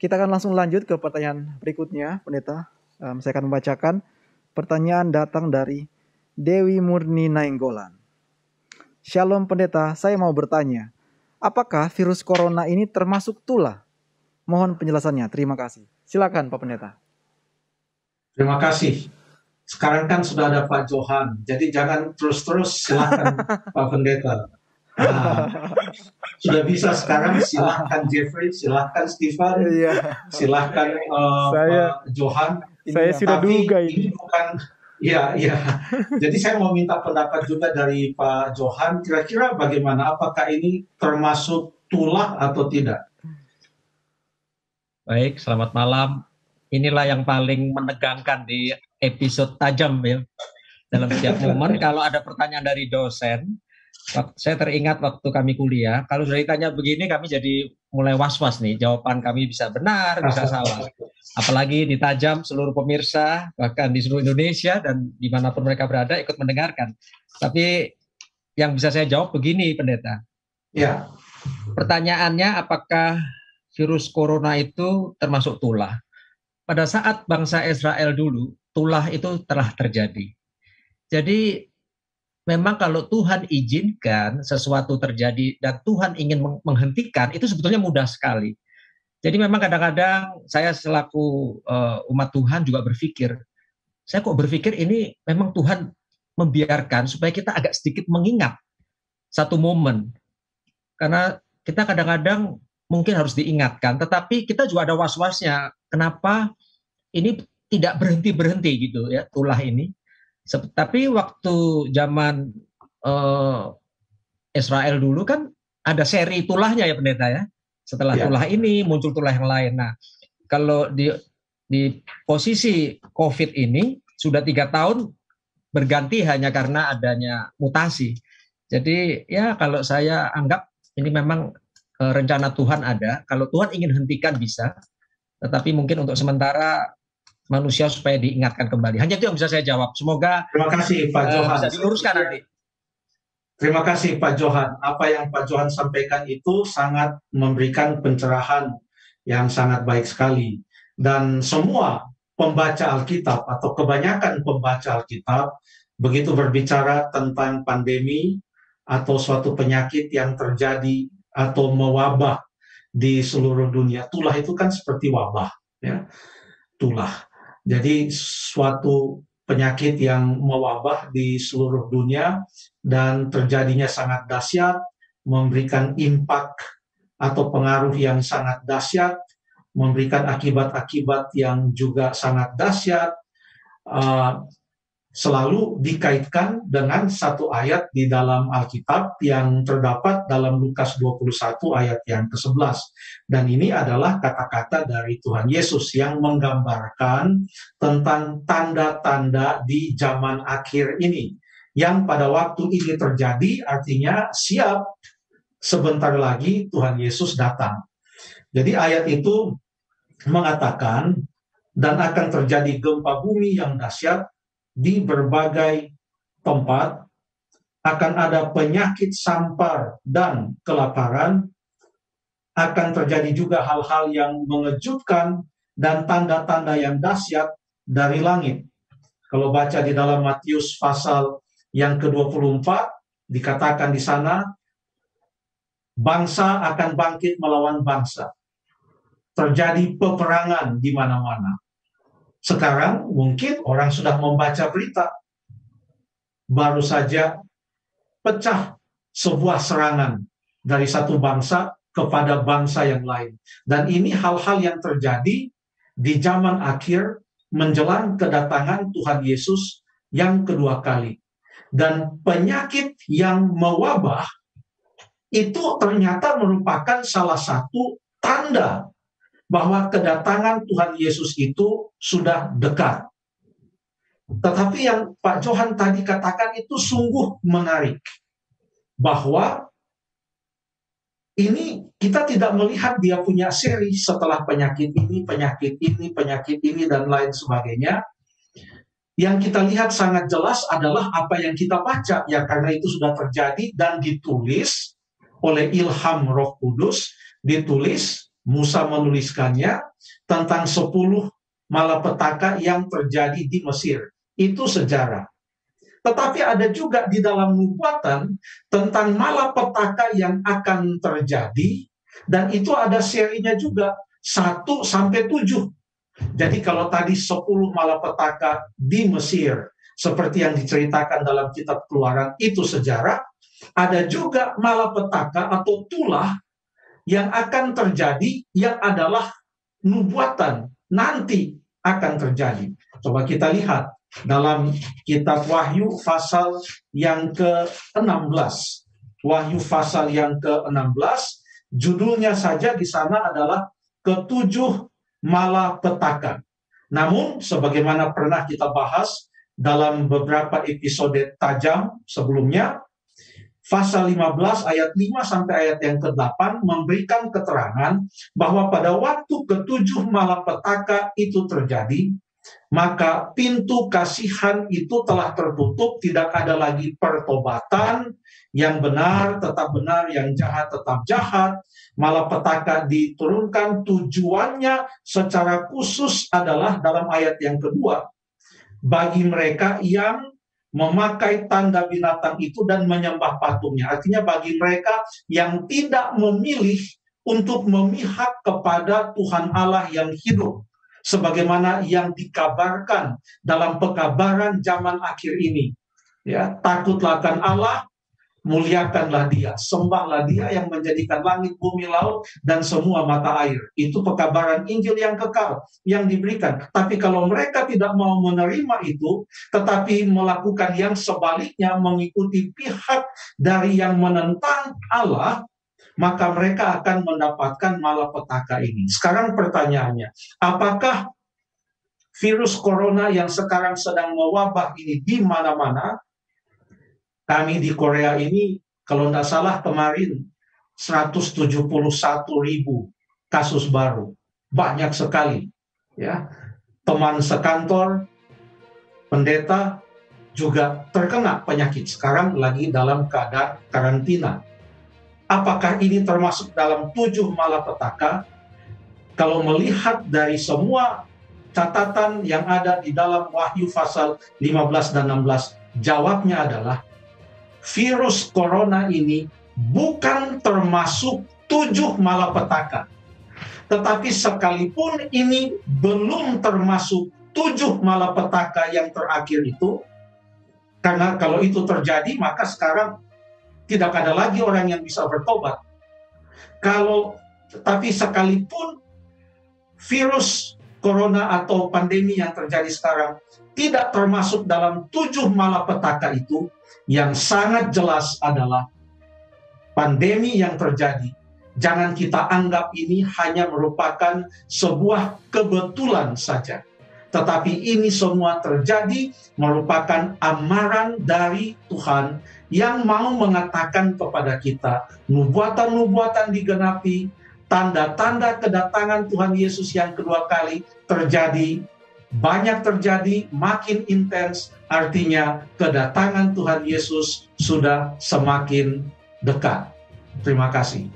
kita akan langsung lanjut ke pertanyaan berikutnya, Pendeta. Saya akan membacakan. Pertanyaan datang dari Dewi Murni Nainggolan. Shalom Pendeta, saya mau bertanya, apakah virus corona ini termasuk tulah? Mohon penjelasannya, terima kasih. Silakan Pak Pendeta. Terima kasih. Sekarang kan sudah ada Pak Johan, jadi jangan terus-terus, silakan Pak Pendeta. Sudah bisa sekarang, silahkan Jeffrey, silahkan Stephen, silahkan Pak Johan. Saya sudah duga ini bukan, ya. Jadi saya mau minta pendapat juga dari Pak Johan, kira-kira bagaimana, apakah ini termasuk tulah atau tidak? Baik, selamat malam. Inilah yang paling menegangkan di episode tajam ya. Dalam setiap momen kalau ada pertanyaan dari dosen, saya teringat waktu kami kuliah, kalau sudah ditanya begini kami jadi mulai was-was nih, jawaban kami bisa benar, bisa salah. Apalagi di tajam seluruh pemirsa, bahkan di seluruh Indonesia dan dimanapun mereka berada ikut mendengarkan. Tapi yang bisa saya jawab begini, Pendeta. Ya. Pertanyaannya apakah virus corona itu termasuk tulah? Pada saat bangsa Israel dulu, tulah itu telah terjadi. Jadi memang kalau Tuhan izinkan sesuatu terjadi dan Tuhan ingin menghentikan, itu sebetulnya mudah sekali. Jadi memang kadang-kadang saya selaku umat Tuhan juga berpikir, saya kok berpikir ini memang Tuhan membiarkan supaya kita agak sedikit mengingat satu momen. Karena kita kadang-kadang mungkin harus diingatkan, tetapi kita juga ada was-wasnya. Kenapa ini tidak berhenti-berhenti gitu ya, tulah ini. Tapi waktu zaman Israel dulu kan ada seri tulahnya ya Pendeta ya. Setelah tulah ini muncul tulah yang lain. Nah, kalau di posisi COVID ini sudah 3 tahun berganti hanya karena adanya mutasi. Jadi ya kalau saya anggap ini memang rencana Tuhan ada. Kalau Tuhan ingin hentikan bisa, tetapi mungkin untuk sementara manusia supaya diingatkan kembali. Hanya itu yang bisa saya jawab. Semoga terima kasih Pak Johan. Bisa diluruskan nanti. Terima kasih Pak Johan. Apa yang Pak Johan sampaikan itu sangat memberikan pencerahan yang sangat baik sekali. Dan semua pembaca Alkitab atau kebanyakan pembaca Alkitab begitu berbicara tentang pandemi atau suatu penyakit yang terjadi atau mewabah di seluruh dunia. Tulah itu kan seperti wabah, ya. Tulah. Jadi suatu penyakit yang mewabah di seluruh dunia dan terjadinya sangat dahsyat, memberikan impak atau pengaruh yang sangat dahsyat, memberikan akibat-akibat yang juga sangat dahsyat, selalu dikaitkan dengan satu ayat di dalam Alkitab yang terdapat dalam Lukas 21 ayat yang ke-11. Dan ini adalah kata-kata dari Tuhan Yesus yang menggambarkan tentang tanda-tanda di zaman akhir ini. Yang pada waktu ini terjadi artinya siap, sebentar lagi Tuhan Yesus datang. Jadi ayat itu mengatakan, dan akan terjadi gempa bumi yang dahsyat di berbagai tempat, akan ada penyakit sampar dan kelaparan, akan terjadi juga hal-hal yang mengejutkan dan tanda-tanda yang dahsyat dari langit. Kalau baca di dalam Matius pasal yang ke-24, dikatakan di sana, bangsa akan bangkit melawan bangsa. Terjadi peperangan di mana-mana. Sekarang mungkin orang sudah membaca berita. Baru saja pecah sebuah serangan dari satu bangsa kepada bangsa yang lain. Dan ini hal-hal yang terjadi di zaman akhir menjelang kedatangan Tuhan Yesus yang kedua kali. Dan penyakit yang mewabah itu ternyata merupakan salah satu tanda bahwa kedatangan Tuhan Yesus itu sudah dekat. Tetapi yang Pak Johan tadi katakan itu sungguh menarik. Bahwa ini kita tidak melihat dia punya seri setelah penyakit ini, penyakit ini, penyakit ini, dan lain sebagainya. Yang kita lihat sangat jelas adalah apa yang kita baca. Ya karena itu sudah terjadi dan ditulis oleh ilham Roh Kudus, ditulis, Musa menuliskannya, tentang 10 malapetaka yang terjadi di Mesir. Itu sejarah. Tetapi ada juga di dalam nubuatan tentang malapetaka yang akan terjadi, dan itu ada serinya juga, 1 sampai 7. Jadi kalau tadi 10 malapetaka di Mesir, seperti yang diceritakan dalam kitab Keluaran, itu sejarah, ada juga malapetaka atau tulah yang akan terjadi, yang adalah nubuatan, nanti akan terjadi. Coba kita lihat dalam kitab Wahyu pasal yang ke-16. Wahyu pasal yang ke-16, judulnya saja di sana adalah ketujuh malapetaka. Namun, sebagaimana pernah kita bahas dalam beberapa episode tajam sebelumnya, pasal 15 ayat 5 sampai ayat yang ke-8 memberikan keterangan bahwa pada waktu ketujuh malapetaka itu terjadi, maka pintu kasihan itu telah tertutup, tidak ada lagi pertobatan, yang benar tetap benar, yang jahat tetap jahat. Malapetaka diturunkan, tujuannya secara khusus adalah dalam ayat yang kedua, bagi mereka yang memakai tanda binatang itu dan menyembah patungnya. Artinya bagi mereka yang tidak memilih untuk memihak kepada Tuhan Allah yang hidup, sebagaimana yang dikabarkan dalam pekabaran zaman akhir ini. Ya, takutlah akan Allah, muliakanlah Dia, sembahlah Dia yang menjadikan langit, bumi, laut, dan semua mata air. Itu pekabaran Injil yang kekal yang diberikan. Tapi kalau mereka tidak mau menerima itu, tetapi melakukan yang sebaliknya, mengikuti pihak dari yang menentang Allah, maka mereka akan mendapatkan malapetaka ini. Sekarang pertanyaannya, apakah virus corona yang sekarang sedang mewabah ini di mana-mana? Kami di Korea ini, kalau tidak salah kemarin 171.000 kasus baru. Banyak sekali. Ya. Teman sekantor, pendeta juga terkena penyakit. Sekarang lagi dalam keadaan karantina. Apakah ini termasuk dalam 7 malapetaka? Kalau melihat dari semua catatan yang ada di dalam Wahyu pasal 15 dan 16, jawabnya adalah virus corona ini bukan termasuk 7 malapetaka. Tetapi sekalipun ini belum termasuk 7 malapetaka yang terakhir itu, karena kalau itu terjadi maka sekarang tidak ada lagi orang yang bisa bertobat. Tapi sekalipun virus corona atau pandemi yang terjadi sekarang tidak termasuk dalam 7 malapetaka itu, yang sangat jelas adalah pandemi yang terjadi. Jangan kita anggap ini hanya merupakan sebuah kebetulan saja. Tetapi ini semua terjadi merupakan amaran dari Tuhan yang mau mengatakan kepada kita, nubuatan-nubuatan digenapi, tanda-tanda kedatangan Tuhan Yesus yang kedua kali terjadi, banyak terjadi, makin intens, artinya kedatangan Tuhan Yesus sudah semakin dekat. Terima kasih.